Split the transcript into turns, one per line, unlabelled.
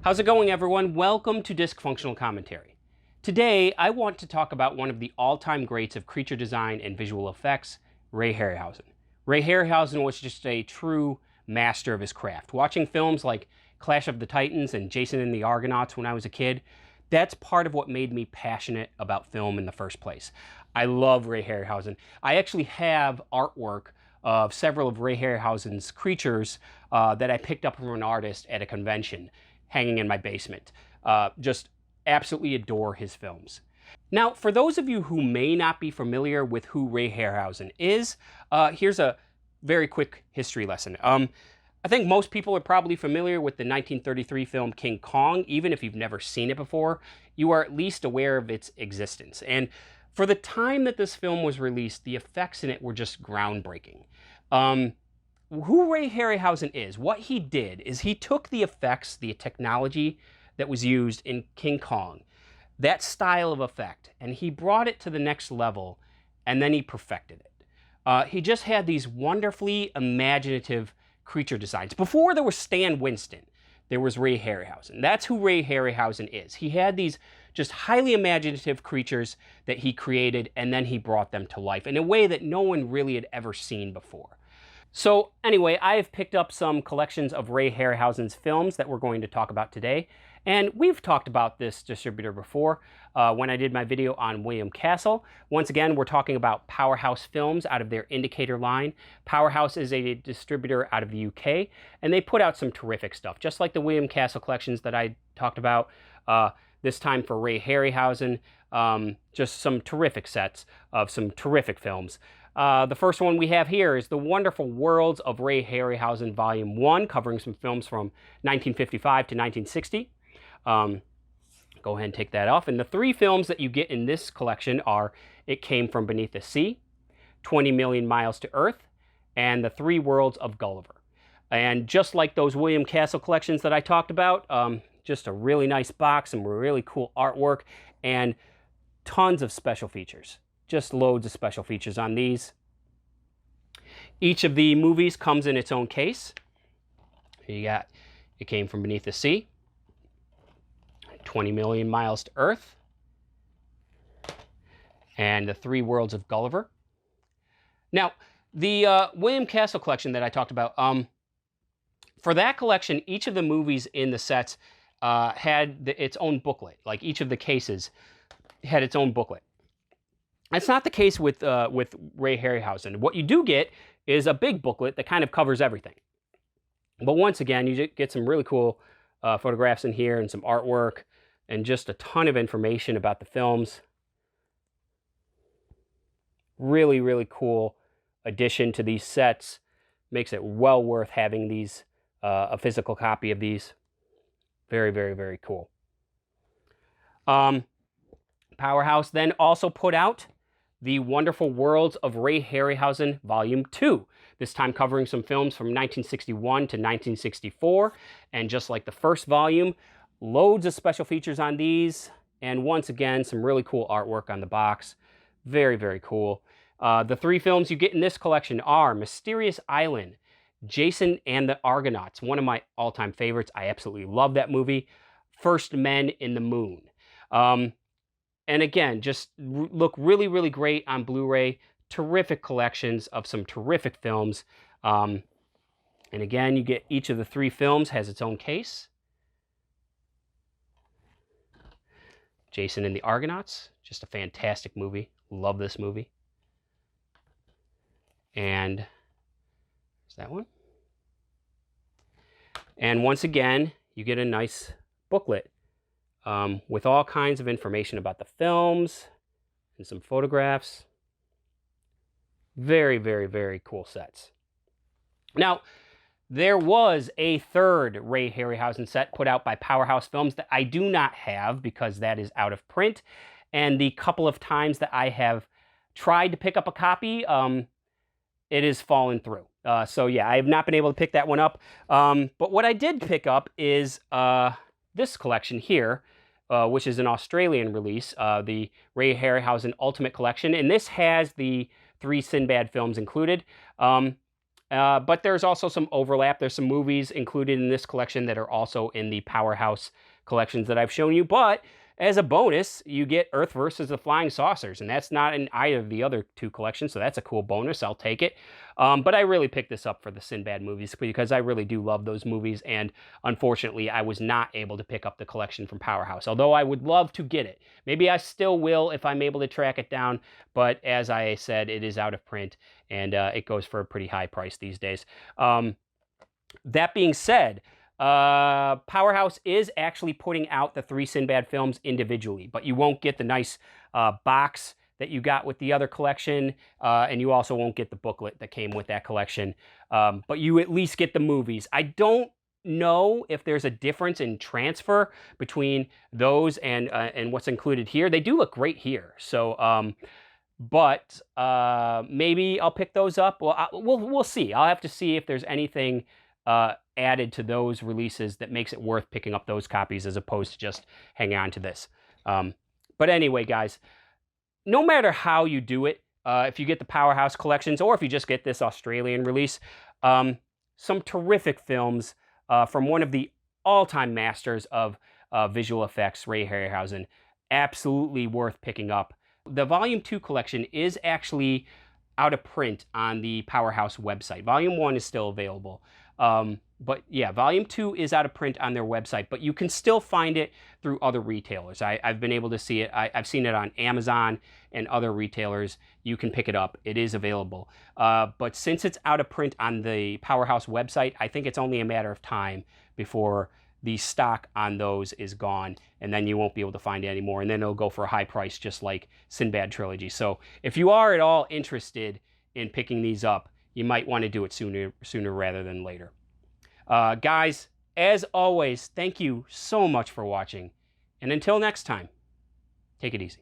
How's it going, everyone? Welcome to Disc Functional Commentary. Today, I want to talk about one of the all-time greats of creature design and visual effects, Ray Harryhausen. Ray Harryhausen was just a true master of his craft. Watching films like Clash of the Titans and Jason and the Argonauts when I was a kid, that's part of what made me passionate about film in the first place. I love Ray Harryhausen. I actually have artwork of several of Ray Harryhausen's creatures that I picked up from an artist at a convention, hanging in my basement. Just absolutely adore his films. Now, for those of you who may not be familiar with who Ray Harryhausen is, here's a very quick history lesson. I think most people are probably familiar with the 1933 film King Kong. Even if you've never seen it before, you are at least aware of its existence. And for the time that this film was released, the effects in it were just groundbreaking. Who Ray Harryhausen is, what he did is he took the effects, the technology that was used in King Kong, that style of effect, and he brought it to the next level, and then he perfected it. He just had these wonderfully imaginative creature designs. Before there was Stan Winston, there was Ray Harryhausen. That's who Ray Harryhausen is. He had these just highly imaginative creatures that he created, and then he brought them to life in a way that no one really had ever seen before. So anyway, I've picked up some collections of Ray Harryhausen's films that we're going to talk about today. And we've talked about this distributor before when I did my video on William Castle. Once again, we're talking about Powerhouse Films out of their Indicator line. Powerhouse is a distributor out of the UK, and they put out some terrific stuff, just like the William Castle collections that I talked about. This time for Ray Harryhausen, just some terrific sets of some terrific films. The first one we have here is the wonderful Worlds of Ray Harryhausen Volume 1, covering some films from 1955 to 1960. Go ahead and take that off. And the three films that you get in this collection are It Came From Beneath the Sea, 20 Million Miles to Earth, and The Three Worlds of Gulliver. And just like those William Castle collections that I talked about, just a really nice box, some really cool artwork, and tons of special features. Just loads of special features on these. Each of the movies comes in its own case. Here you got It Came From Beneath the Sea, 20 Million Miles to Earth, and The Three Worlds of Gulliver. Now, the William Castle collection that I talked about, for that collection, each of the movies in the sets had its own booklet. Like each of the cases had its own booklet. That's not the case with Ray Harryhausen. What you do get is a big booklet that kind of covers everything. But once again, you get some really cool photographs in here and some artwork and just a ton of information about the films. Really, really cool addition to these sets. Makes it well worth having these, a physical copy of these. Very, very, very cool. Powerhouse then also put out the wonderful Worlds of Ray Harryhausen Volume 2, this time covering some films from 1961 to 1964. And just like the first volume, loads of special features on these. And once again, some really cool artwork on the box. Very, very cool. The three films you get in this collection are Mysterious Island, Jason and the Argonauts, one of my all-time favorites. I absolutely love that movie. First Men in the Moon. And again, just look really, really great on Blu-ray. Terrific collections of some terrific films. And again, you get each of the three films has its own case. Jason and the Argonauts, just a fantastic movie. Love this movie. And there's that one. And once again, you get a nice booklet with all kinds of information about the films and some photographs. Very, very, very cool sets. Now, there was a third Ray Harryhausen set put out by Powerhouse Films that I do not have because that is out of print. And the couple of times that I have tried to pick up a copy, it has fallen through. So yeah, I have not been able to pick that one up. But what I did pick up is this collection here, which is an Australian release, the Ray Harryhausen Ultimate Collection. And this has the 3 Sinbad films included. But there's also some overlap. There's some movies included in this collection that are also in the Powerhouse collections that I've shown you. But as a bonus, you get Earth versus the Flying Saucers, and that's not in either of the other two collections, so that's a cool bonus. I'll take it. But I really picked this up for the Sinbad movies because I really do love those movies, and unfortunately, I was not able to pick up the collection from Powerhouse, although I would love to get it. Maybe I still will if I'm able to track it down, but as I said, it is out of print, and it goes for a pretty high price these days. That being said, Powerhouse is actually putting out the 3 Sinbad films individually, but you won't get the nice box that you got with the other collection, and you also won't get the booklet that came with that collection, but you at least get the movies. I don't know if there's a difference in transfer between those and what's included here. They do look great here, so but maybe I'll pick those up. Well, we'll see. I'll have to see if there's anything added to those releases that makes it worth picking up those copies as opposed to just hanging on to this. But anyway, guys, no matter how you do it, if you get the Powerhouse collections or if you just get this Australian release, some terrific films from one of the all-time masters of visual effects, Ray Harryhausen. Absolutely worth picking up. The Volume 2 collection is actually out of print on the Powerhouse website. Volume 1 is still available. But yeah, Volume 2 is out of print on their website, but you can still find it through other retailers. I've been able to see it. I've seen it on Amazon and other retailers. You can pick it up. It is available. But since it's out of print on the Powerhouse website, I think it's only a matter of time before the stock on those is gone, and then you won't be able to find it anymore, and then it'll go for a high price, just like Sinbad Trilogy. So if you are at all interested in picking these up, you might want to do it sooner rather than later. Guys, as always, thank you so much for watching, and until next time, take it easy.